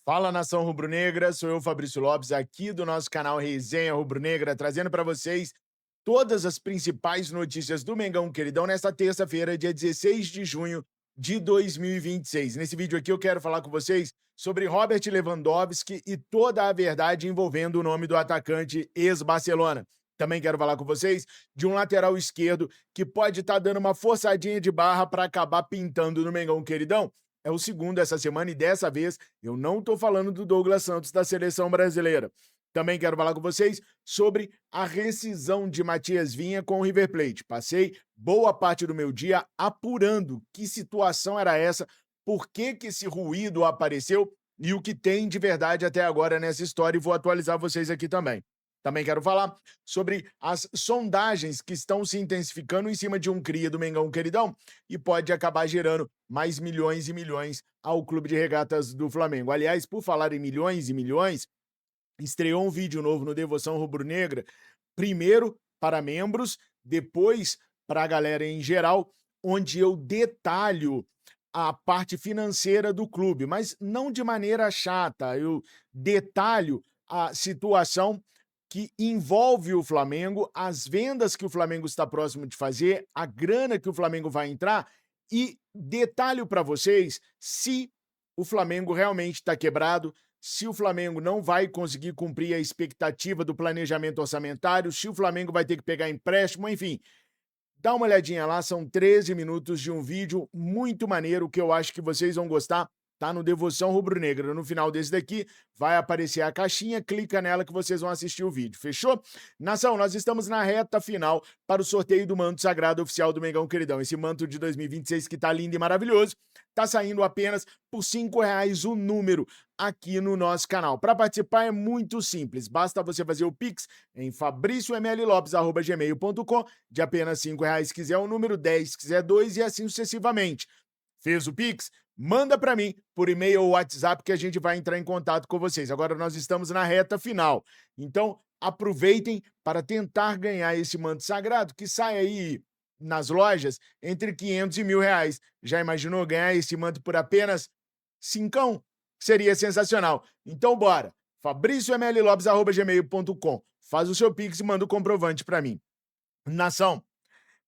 Fala, nação rubro-negra, sou eu, Fabrício Lopes, aqui do nosso canal Resenha Rubro-Negra, trazendo para vocês todas as principais notícias do Mengão Queridão nesta terça-feira, dia 16 de junho de 2026. Nesse vídeo aqui eu quero falar com vocês sobre Robert Lewandowski e toda a verdade envolvendo o nome do atacante ex-Barcelona. Também quero falar com vocês de um lateral esquerdo que pode estar dando uma forçadinha de barra para acabar pintando no Mengão Queridão. É o segundo essa semana e dessa vez eu não estou falando do Douglas Santos da seleção brasileira. Também quero falar com vocês sobre a rescisão de Matias Vinha com o River Plate. Passei boa parte do meu dia apurando que situação era essa, por que que esse ruído apareceu e o que tem de verdade até agora nessa história, e vou atualizar vocês aqui também. Também quero falar sobre as sondagens que estão se intensificando em cima de um cria do Mengão Queridão e pode acabar gerando mais milhões e milhões ao Clube de Regatas do Flamengo. Aliás, por falar em milhões e milhões, estreou um vídeo novo no Devoção Rubro-Negra, primeiro para membros, depois para a galera em geral, onde eu detalho a parte financeira do clube, mas não de maneira chata, eu detalho a situação que envolve o Flamengo, as vendas que o Flamengo está próximo de fazer, a grana que o Flamengo vai entrar e detalho para vocês se o Flamengo realmente está quebrado, se o Flamengo não vai conseguir cumprir a expectativa do planejamento orçamentário, se o Flamengo vai ter que pegar empréstimo, enfim. Dá uma olhadinha lá, são 13 minutos de um vídeo muito maneiro que eu acho que vocês vão gostar. Tá no Devoção Rubro-Negra. No final desse daqui vai aparecer a caixinha, clica nela que vocês vão assistir o vídeo, fechou? Nação, nós estamos na reta final para o sorteio do manto sagrado oficial do Mengão Queridão. Esse manto de 2026 que tá lindo e maravilhoso, tá saindo apenas por R$ 5 o número aqui no nosso canal. Para participar é muito simples, basta você fazer o Pix em fabriciomllopes@gmail.com, de apenas R$ 5 se quiser um número, 10 se quiser dois e assim sucessivamente. Fez o Pix? Manda para mim por e-mail ou WhatsApp que a gente vai entrar em contato com vocês. Agora nós estamos na reta final. Então, aproveitem para tentar ganhar esse manto sagrado que sai aí nas lojas entre 500 e R$ 1.000. Já imaginou ganhar esse manto por apenas cincão? Seria sensacional. Então, bora. fabriciomllopes@gmail.com. Faz o seu Pix e manda o comprovante para mim. Nação,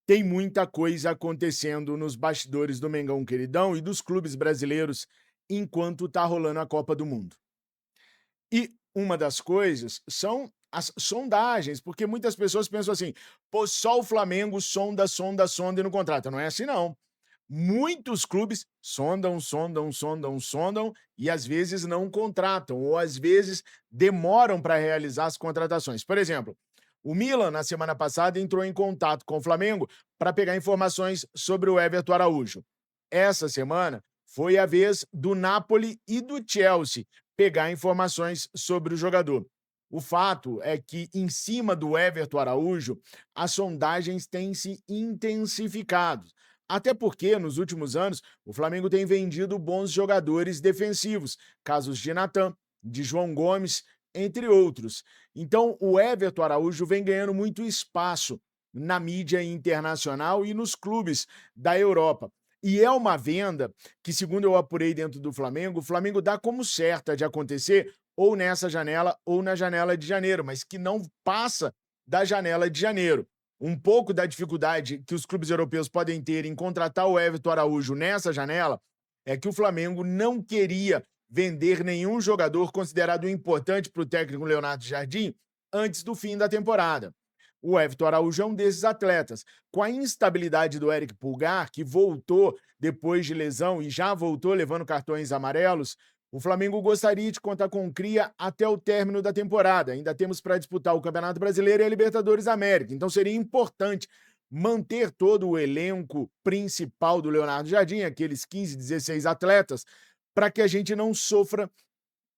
tem muita coisa acontecendo nos bastidores do Mengão Queridão e dos clubes brasileiros enquanto tá rolando a Copa do Mundo. E uma das coisas são as sondagens, porque muitas pessoas pensam assim: pô, só o Flamengo sonda, sonda, sonda e não contrata. Não é assim, não. Muitos clubes sondam, sondam, sondam, sondam e às vezes não contratam, ou às vezes demoram para realizar as contratações. Por exemplo, o Milan, na semana passada, entrou em contato com o Flamengo para pegar informações sobre o Everton Araújo. Essa semana foi a vez do Napoli e do Chelsea pegar informações sobre o jogador. O fato é que, em cima do Everton Araújo, as sondagens têm se intensificado. Até porque, nos últimos anos, o Flamengo tem vendido bons jogadores defensivos, casos de Natan, de João Gomes, entre outros. Então, o Everton Araújo vem ganhando muito espaço na mídia internacional e nos clubes da Europa. E é uma venda que, segundo eu apurei dentro do Flamengo, o Flamengo dá como certa de acontecer ou nessa janela ou na janela de janeiro, mas que não passa da janela de janeiro. Um pouco da dificuldade que os clubes europeus podem ter em contratar o Everton Araújo nessa janela é que o Flamengo não queria vender nenhum jogador considerado importante para o técnico Leonardo Jardim antes do fim da temporada. O Everton Araújo é um desses atletas. Com a instabilidade do Eric Pulgar, que voltou depois de lesão e já voltou levando cartões amarelos, o Flamengo gostaria de contar com o Cria até o término da temporada. Ainda temos para disputar o Campeonato Brasileiro e a Libertadores da América. Então seria importante manter todo o elenco principal do Leonardo Jardim, aqueles 15, 16 atletas, para que a gente não sofra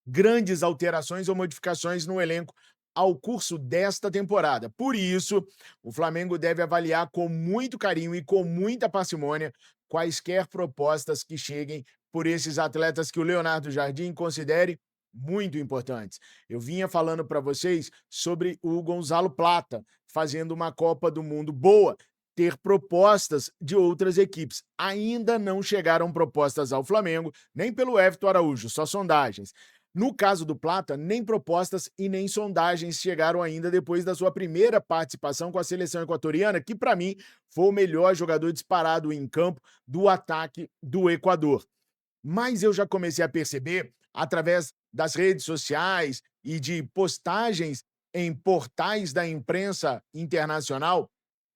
grandes alterações ou modificações no elenco ao curso desta temporada. Por isso, o Flamengo deve avaliar com muito carinho e com muita parcimônia quaisquer propostas que cheguem por esses atletas que o Leonardo Jardim considere muito importantes. Eu vinha falando para vocês sobre o Gonzalo Plata fazendo uma Copa do Mundo boa, ter propostas de outras equipes. Ainda não chegaram propostas ao Flamengo, nem pelo Everton Araújo, só sondagens. No caso do Plata, nem propostas e nem sondagens chegaram ainda depois da sua primeira participação com a seleção equatoriana, que para mim foi o melhor jogador disparado em campo do ataque do Equador. Mas eu já comecei a perceber, através das redes sociais e de postagens em portais da imprensa internacional,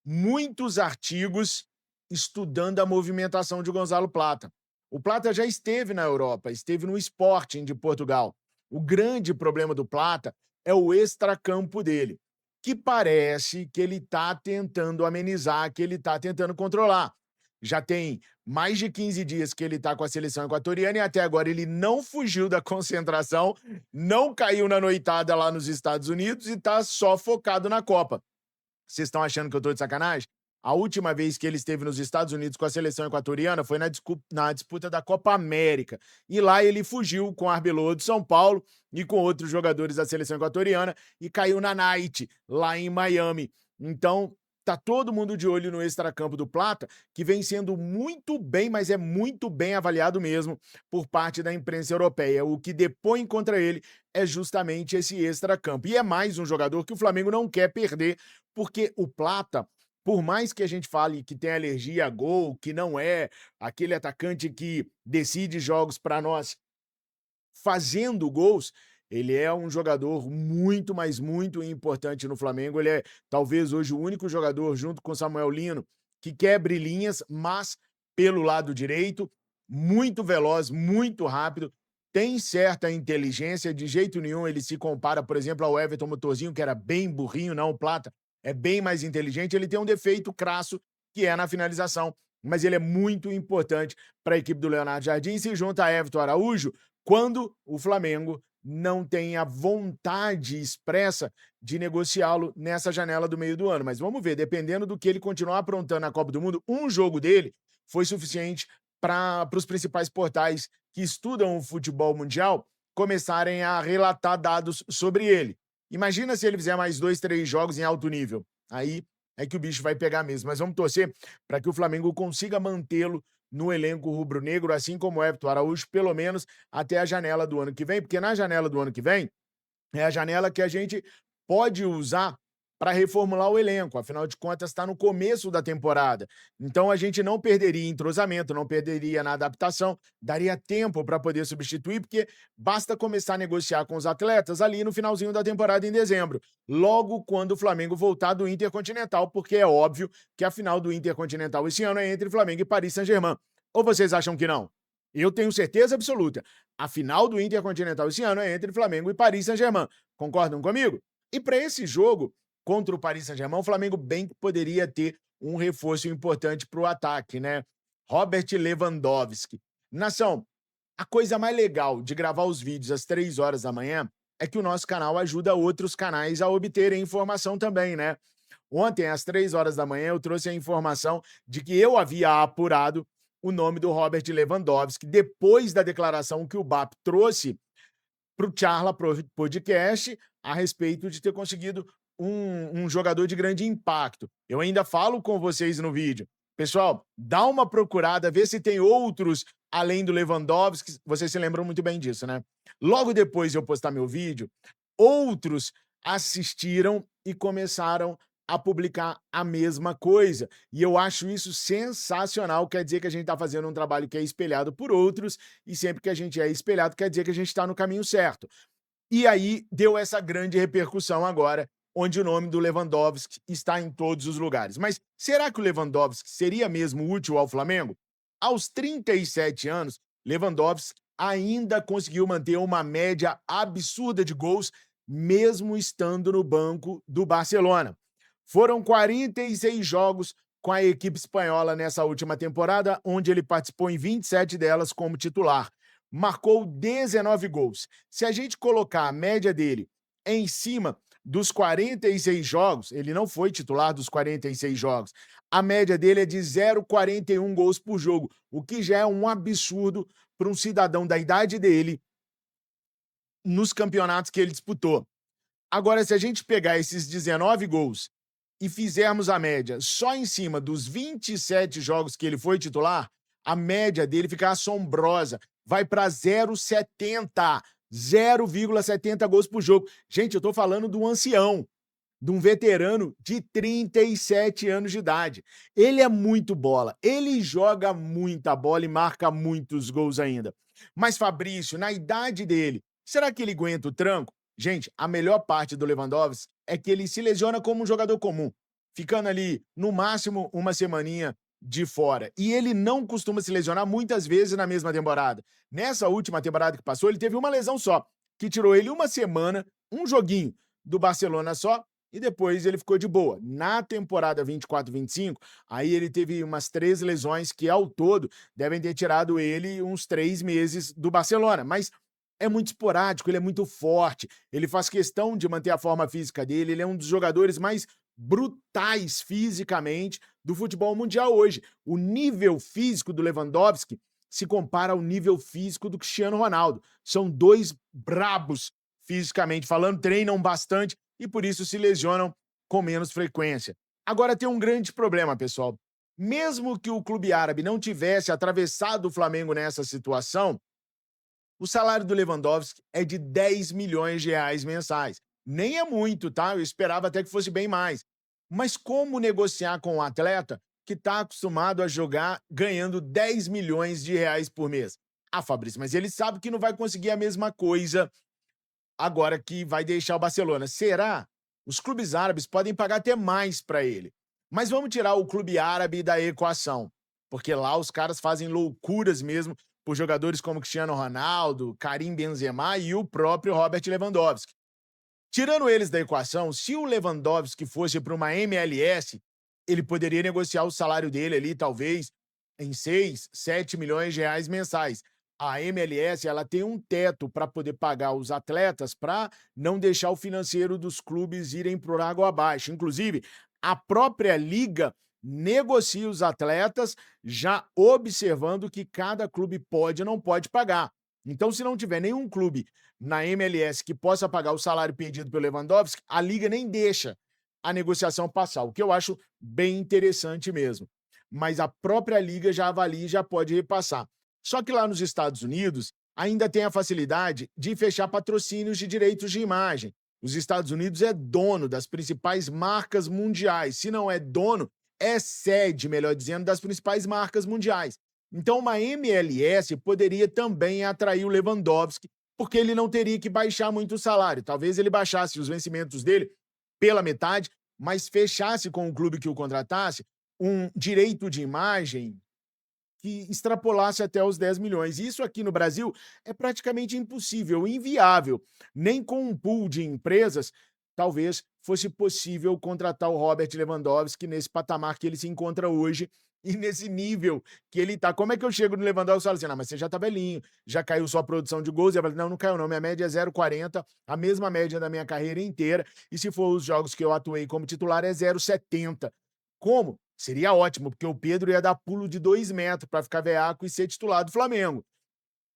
muitos artigos estudando a movimentação de Gonzalo Plata. O Plata já esteve na Europa, esteve no Sporting de Portugal. O grande problema do Plata é o extracampo dele, que parece que ele está tentando amenizar, que ele está tentando controlar. Já tem mais de 15 dias que ele está com a seleção equatoriana e até agora ele não fugiu da concentração, não caiu na noitada lá nos Estados Unidos e está só focado na Copa. Vocês estão achando que eu tô de sacanagem? A última vez que ele esteve nos Estados Unidos com a seleção equatoriana foi na disputa da Copa América. E lá ele fugiu com o Arbeloa do São Paulo e com outros jogadores da seleção equatoriana e caiu na Night, lá em Miami. Então, tá todo mundo de olho no extracampo do Plata, que vem sendo muito bem, mas é muito bem avaliado mesmo por parte da imprensa europeia. O que depõe contra ele é justamente esse extracampo. E é mais um jogador que o Flamengo não quer perder, porque o Plata, por mais que a gente fale que tem alergia a gol, que não é aquele atacante que decide jogos para nós fazendo gols, ele é um jogador muito, mas muito importante no Flamengo. Ele é talvez hoje o único jogador, junto com Samuel Lino, que quebre linhas, mas pelo lado direito, muito veloz, muito rápido, tem certa inteligência, de jeito nenhum ele se compara, por exemplo, ao Everton Motorzinho, que era bem burrinho, não, o Plata é bem mais inteligente, ele tem um defeito crasso, que é na finalização, mas ele é muito importante para a equipe do Leonardo Jardim e se junta a Everton Araújo quando o Flamengo não tem a vontade expressa de negociá-lo nessa janela do meio do ano. Mas vamos ver, dependendo do que ele continuar aprontando na Copa do Mundo, um jogo dele foi suficiente para os principais portais que estudam o futebol mundial começarem a relatar dados sobre ele. Imagina se ele fizer mais 2, 3 jogos em alto nível. Aí é que o bicho vai pegar mesmo. Mas vamos torcer para que o Flamengo consiga mantê-lo no elenco rubro-negro, assim como o Everton Araújo, pelo menos até a janela do ano que vem, porque na janela do ano que vem é a janela que a gente pode usar para reformular o elenco, afinal de contas está no começo da temporada. Então a gente não perderia entrosamento, não perderia na adaptação, daria tempo para poder substituir, porque basta começar a negociar com os atletas ali no finalzinho da temporada em dezembro, logo quando o Flamengo voltar do Intercontinental, porque é óbvio que a final do Intercontinental esse ano é entre Flamengo e Paris Saint-Germain. Ou vocês acham que não? Eu tenho certeza absoluta. A final do Intercontinental esse ano é entre Flamengo e Paris Saint-Germain. Concordam comigo? E para esse jogo contra o Paris Saint-Germain, o Flamengo bem que poderia ter um reforço importante para o ataque, né? Robert Lewandowski. Nação, a coisa mais legal de gravar os vídeos às 3 horas da manhã é que o nosso canal ajuda outros canais a obterem informação também, né? Ontem, às 3 horas da manhã, eu trouxe a informação de que eu havia apurado o nome do Robert Lewandowski depois da declaração que o BAP trouxe para o Charla Podcast a respeito de ter conseguido um jogador de grande impacto. Eu ainda falo com vocês no vídeo. Pessoal, dá uma procurada, vê se tem outros além do Lewandowski. Vocês se lembram muito bem disso, né? Logo depois de eu postar meu vídeo, outros assistiram e começaram a publicar a mesma coisa. E eu acho isso sensacional. Quer dizer que a gente está fazendo um trabalho que é espelhado por outros, e sempre que a gente é espelhado, quer dizer que a gente está no caminho certo. E aí deu essa grande repercussão agora, onde o nome do Lewandowski está em todos os lugares. Mas será que o Lewandowski seria mesmo útil ao Flamengo? Aos 37 anos, Lewandowski ainda conseguiu manter uma média absurda de gols, mesmo estando no banco do Barcelona. Foram 46 jogos com a equipe espanhola nessa última temporada, onde ele participou em 27 delas como titular. Marcou 19 gols. Se a gente colocar a média dele em cima dos 46 jogos, ele não foi titular dos 46 jogos, a média dele é de 0,41 gols por jogo, o que já é um absurdo para um cidadão da idade dele nos campeonatos que ele disputou. Agora, se a gente pegar esses 19 gols e fizermos a média só em cima dos 27 jogos que ele foi titular, a média dele fica assombrosa. Vai para 0,70. 0,70 gols por jogo. Gente, eu tô falando de um ancião, de um veterano de 37 anos de idade. Ele é muito bola, ele joga muita bola e marca muitos gols ainda. Mas Fabrício, na idade dele, será que ele aguenta o tranco? Gente, a melhor parte do Lewandowski é que ele se lesiona como um jogador comum, ficando ali, no máximo, uma semaninha de fora. E ele não costuma se lesionar muitas vezes na mesma temporada. Nessa última temporada que passou, ele teve uma lesão só, que tirou ele uma semana, um joguinho do Barcelona só, e depois ele ficou de boa. Na temporada 24-25, aí ele teve umas 3 lesões que, ao todo, devem ter tirado ele uns 3 meses do Barcelona. Mas é muito esporádico, ele é muito forte, ele faz questão de manter a forma física dele, ele é um dos jogadores mais brutais fisicamente do futebol mundial hoje. O nível físico do Lewandowski se compara ao nível físico do Cristiano Ronaldo. São 2 brabos fisicamente falando, treinam bastante e por isso se lesionam com menos frequência. Agora tem um grande problema, pessoal. Mesmo que o clube árabe não tivesse atravessado o Flamengo nessa situação, o salário do Lewandowski é de 10 milhões de reais mensais. Nem é muito, tá? Eu esperava até que fosse bem mais. Mas como negociar com um atleta que está acostumado a jogar ganhando 10 milhões de reais por mês? Ah, Fabrício, mas ele sabe que não vai conseguir a mesma coisa agora que vai deixar o Barcelona. Será? Os clubes árabes podem pagar até mais para ele. Mas vamos tirar o clube árabe da equação, porque lá os caras fazem loucuras mesmo por jogadores como Cristiano Ronaldo, Karim Benzema e o próprio Robert Lewandowski. Tirando eles da equação, se o Lewandowski fosse para uma MLS, ele poderia negociar o salário dele ali, talvez, em 6, 7 milhões de reais mensais. A MLS, ela tem um teto para poder pagar os atletas para não deixar o financeiro dos clubes irem por água abaixo. Inclusive, a própria liga negocia os atletas já observando que cada clube pode ou não pode pagar. Então, se não tiver nenhum clube na MLS que possa pagar o salário pedido pelo Lewandowski, a liga nem deixa a negociação passar, o que eu acho bem interessante mesmo. Mas a própria liga já avalia e já pode repassar. Só que lá nos Estados Unidos ainda tem a facilidade de fechar patrocínios de direitos de imagem. Os Estados Unidos é dono das principais marcas mundiais. Se não é dono, é sede, melhor dizendo, das principais marcas mundiais. Então, uma MLS poderia também atrair o Lewandowski, porque ele não teria que baixar muito o salário. Talvez ele baixasse os vencimentos dele pela metade, mas fechasse com o clube que o contratasse um direito de imagem que extrapolasse até os 10 milhões. Isso aqui no Brasil é praticamente impossível, inviável. Nem com um pool de empresas, talvez fosse possível contratar o Robert Lewandowski nesse patamar que ele se encontra hoje e nesse nível que ele tá. Como é que eu chego no Lewandowski e falo assim, não, mas você já tá velhinho, já caiu sua produção de gols? E eu falo, não, não caiu não, minha média é 0,40, a mesma média da minha carreira inteira, e se for os jogos que eu atuei como titular é 0,70. Como? Seria ótimo, porque o Pedro ia dar pulo de 2 metros para ficar veaco e ser titular do Flamengo.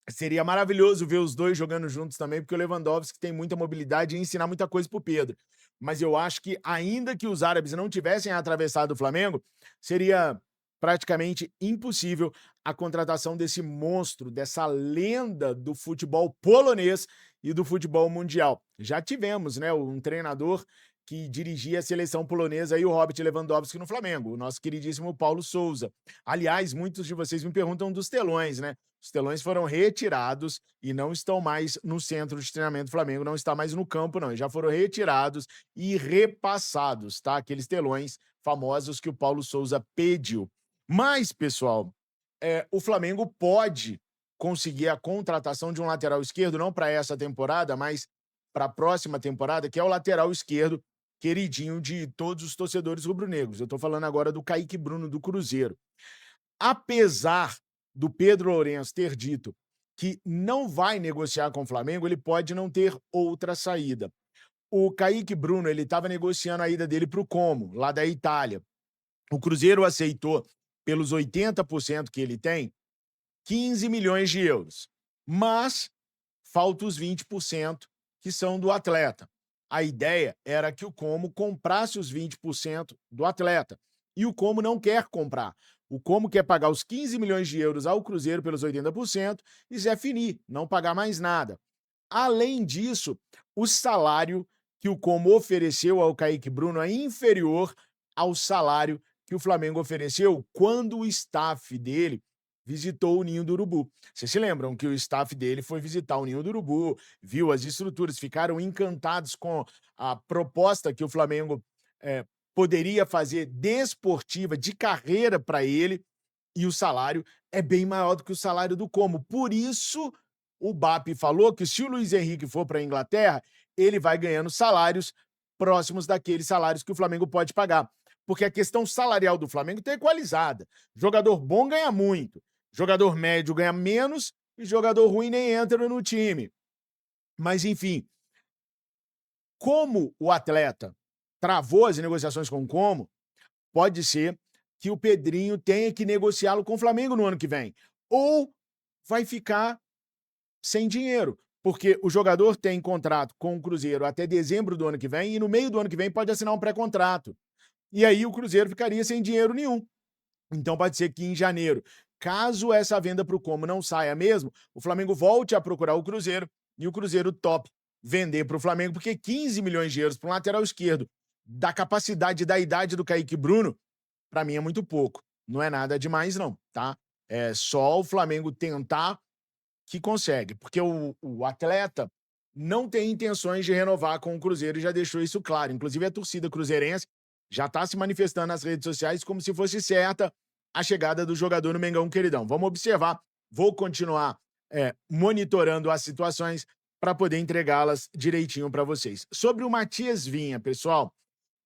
Seria maravilhoso ver os dois jogando juntos também, porque o Lewandowski tem muita mobilidade e ensinar muita coisa pro Pedro. Mas eu acho que, ainda que os árabes não tivessem atravessado o Flamengo, seria praticamente impossível a contratação desse monstro, dessa lenda do futebol polonês e do futebol mundial. Já tivemos, né, um treinador que dirigia a seleção polonesa e o Robert Lewandowski no Flamengo, o nosso queridíssimo Paulo Souza. Aliás, muitos de vocês me perguntam dos telões, né? Os telões foram retirados e não estão mais no centro de treinamento do Flamengo, não está mais no campo, não. Eles já foram retirados e repassados, tá? Aqueles telões famosos que o Paulo Souza pediu. Mas, pessoal, o Flamengo pode conseguir a contratação de um lateral esquerdo, não para essa temporada, mas para a próxima temporada, que é o lateral esquerdo queridinho de todos os torcedores rubro-negros. Eu estou falando agora do Kaique Bruno, do Cruzeiro. Apesar do Pedro Lourenço ter dito que não vai negociar com o Flamengo, ele pode não ter outra saída. O Kaique Bruno, ele estava negociando a ida dele para o Como, lá da Itália. O Cruzeiro aceitou, pelos 80% que ele tem, 15 milhões de euros. Mas falta os 20% que são do atleta. A ideia era que o Como comprasse os 20% do atleta. E o Como não quer comprar. O Como quer pagar os 15 milhões de euros ao Cruzeiro pelos 80% e Zé Fini, não pagar mais nada. Além disso, o salário que o Como ofereceu ao Kaique Bruno é inferior ao salário que o Flamengo ofereceu quando o staff dele visitou o Ninho do Urubu. Vocês se lembram que o staff dele foi visitar o Ninho do Urubu, viu as estruturas, ficaram encantados com a proposta que o Flamengo eh, poderia fazer desportiva, de carreira para ele, e o salário é bem maior do que o salário do Como. Por isso, o BAP falou que se o Luiz Henrique for para a Inglaterra, ele vai ganhando salários próximos daqueles salários que o Flamengo pode pagar. Porque a questão salarial do Flamengo está equalizada. Jogador bom ganha muito, jogador médio ganha menos e jogador ruim nem entra no time. Mas, enfim, como o atleta travou as negociações com o Como, pode ser que o Pedrinho tenha que negociá-lo com o Flamengo no ano que vem. Ou vai ficar sem dinheiro, porque o jogador tem contrato com o Cruzeiro até dezembro do ano que vem e no meio do ano que vem pode assinar um pré-contrato. E aí o Cruzeiro ficaria sem dinheiro nenhum. Então pode ser que em janeiro, caso essa venda para o Como não saia mesmo, o Flamengo volte a procurar o Cruzeiro e o Cruzeiro top vender para o Flamengo, porque 15 milhões de euros para um lateral esquerdo da capacidade e da idade do Kaique Bruno, para mim é muito pouco. Não é nada demais, não, tá? É só o Flamengo tentar que consegue, porque o atleta não tem intenções de renovar com o Cruzeiro e já deixou isso claro. Inclusive, a torcida cruzeirense já está se manifestando nas redes sociais como se fosse certa a chegada do jogador no Mengão Queridão. Vamos observar, vou continuar monitorando as situações para poder entregá-las direitinho para vocês. Sobre o Matias Vinha, pessoal,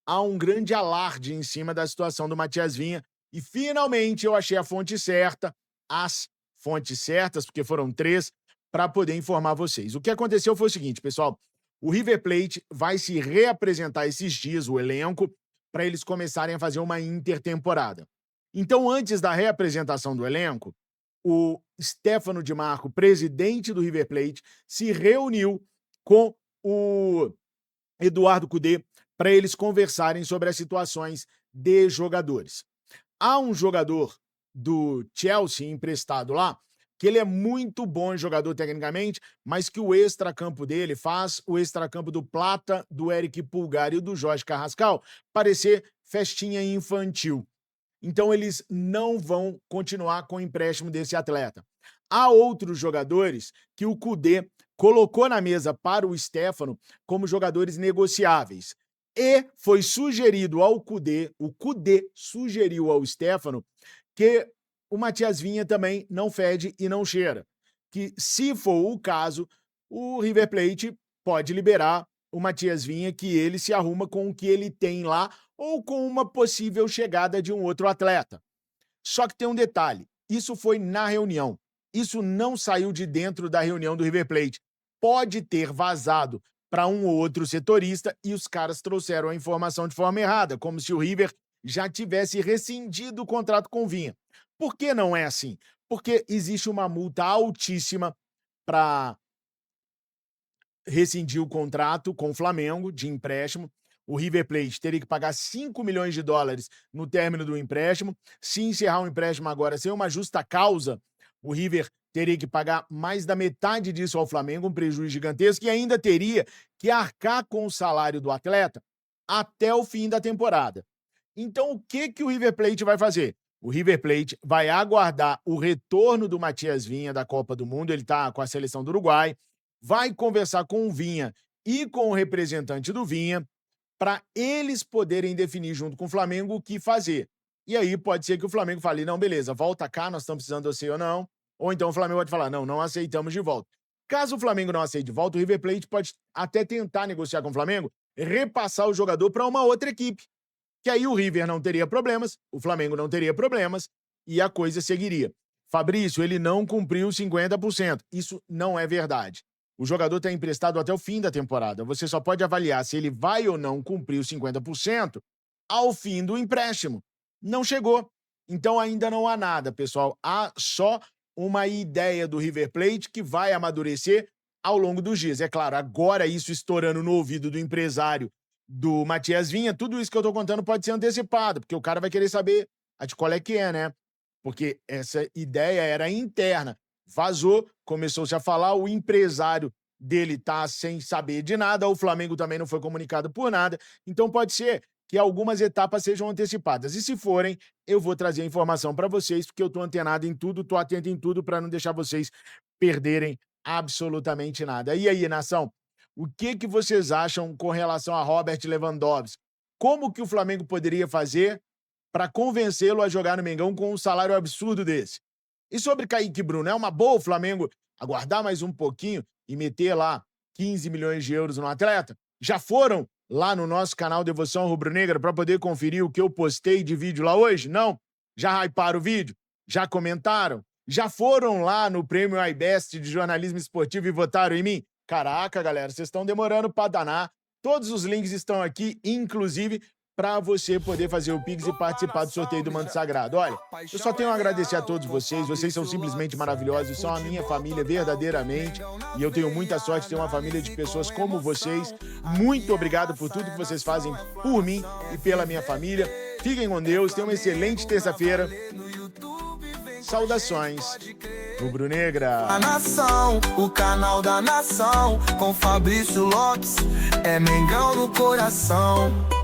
há um grande alarde em cima da situação do Matias Vinha e finalmente eu achei a fonte certa, as fontes certas, porque foram 3, para poder informar vocês. O que aconteceu foi o seguinte, pessoal, o River Plate vai se reapresentar esses dias, o elenco, para eles começarem a fazer uma intertemporada. Então, antes da reapresentação do elenco, o Stefano Di Marco, presidente do River Plate, se reuniu com o Eduardo Cudê para eles conversarem sobre as situações de jogadores. Há um jogador do Chelsea emprestado lá, que ele é muito bom jogador tecnicamente, mas que o extracampo dele faz o extracampo do Plata, do Eric Pulgar e do Jorge Carrascal parecer festinha infantil. Então eles não vão continuar com o empréstimo desse atleta. Há outros jogadores que o Cudê colocou na mesa para o Stefano como jogadores negociáveis. E foi sugerido ao Cudê, o Cudê sugeriu ao Stefano que o Matias Vinha também não fede e não cheira. Que, se for o caso, o River Plate pode liberar o Matias Vinha, que ele se arruma com o que ele tem lá ou com uma possível chegada de um outro atleta. Só que tem um detalhe, isso foi na reunião. Isso não saiu de dentro da reunião do River Plate. Pode ter vazado para um ou outro setorista e os caras trouxeram a informação de forma errada, como se o River já tivesse rescindido o contrato com o Vinha. Por que não é assim? Porque existe uma multa altíssima para rescindir o contrato com o Flamengo de empréstimo. O River Plate teria que pagar 5 milhões de dólares no término do empréstimo. Se encerrar o empréstimo agora sem uma justa causa, o River teria que pagar mais da metade disso ao Flamengo, um prejuízo gigantesco, e ainda teria que arcar com o salário do atleta até o fim da temporada. Então, o que o River Plate vai fazer? O River Plate vai aguardar o retorno do Matias Vinha da Copa do Mundo, ele está com a seleção do Uruguai, vai conversar com o Vinha e com o representante do Vinha para eles poderem definir junto com o Flamengo o que fazer. E aí pode ser que o Flamengo fale, não, beleza, volta cá, nós estamos precisando de você ou não. Ou então o Flamengo pode falar, não, não aceitamos de volta. Caso o Flamengo não aceite de volta, o River Plate pode até tentar negociar com o Flamengo, repassar o jogador para uma outra equipe. Que aí o River não teria problemas, o Flamengo não teria problemas e a coisa seguiria. Fabrício, ele não cumpriu 50%. Isso não é verdade. O jogador está emprestado até o fim da temporada. Você só pode avaliar se ele vai ou não cumprir os 50% ao fim do empréstimo. Não chegou. Então ainda não há nada, pessoal. Há só uma ideia do River Plate que vai amadurecer ao longo dos dias. É claro, agora isso estourando no ouvido do empresário do Matias Vinha, tudo isso que eu tô contando pode ser antecipado, porque o cara vai querer saber de qual é que é, né? Porque essa ideia era interna. Vazou, começou-se a falar, o empresário dele tá sem saber de nada, o Flamengo também não foi comunicado por nada, então pode ser que algumas etapas sejam antecipadas. E se forem, eu vou trazer a informação para vocês, porque eu tô antenado em tudo, tô atento em tudo para não deixar vocês perderem absolutamente nada. E aí, nação, o que que vocês acham com relação a Robert Lewandowski? Como que o Flamengo poderia fazer para convencê-lo a jogar no Mengão com um salário absurdo desse? E sobre Kaique Bruno, é uma boa o Flamengo aguardar mais um pouquinho e meter lá 15 milhões de euros no atleta? Já foram lá no nosso canal Devoção Rubro-Negra para poder conferir o que eu postei de vídeo lá hoje? Não? Já hyparam o vídeo? Já comentaram? Já foram lá no Prêmio iBest de Jornalismo Esportivo e votaram em mim? Caraca, galera, vocês estão demorando para danar. Todos os links estão aqui, inclusive para você poder fazer o Pix e participar do sorteio do Manto Sagrado. Olha, eu só tenho a agradecer a todos vocês são simplesmente maravilhosos, são a minha família verdadeiramente, e eu tenho muita sorte de ter uma família de pessoas como vocês. Muito obrigado por tudo que vocês fazem por mim e pela minha família. Fiquem com Deus, tenham uma excelente terça-feira. Saudações, Rubro-Negra. A nação, o canal da nação, com Fabrício Lopes, é Mengão no coração.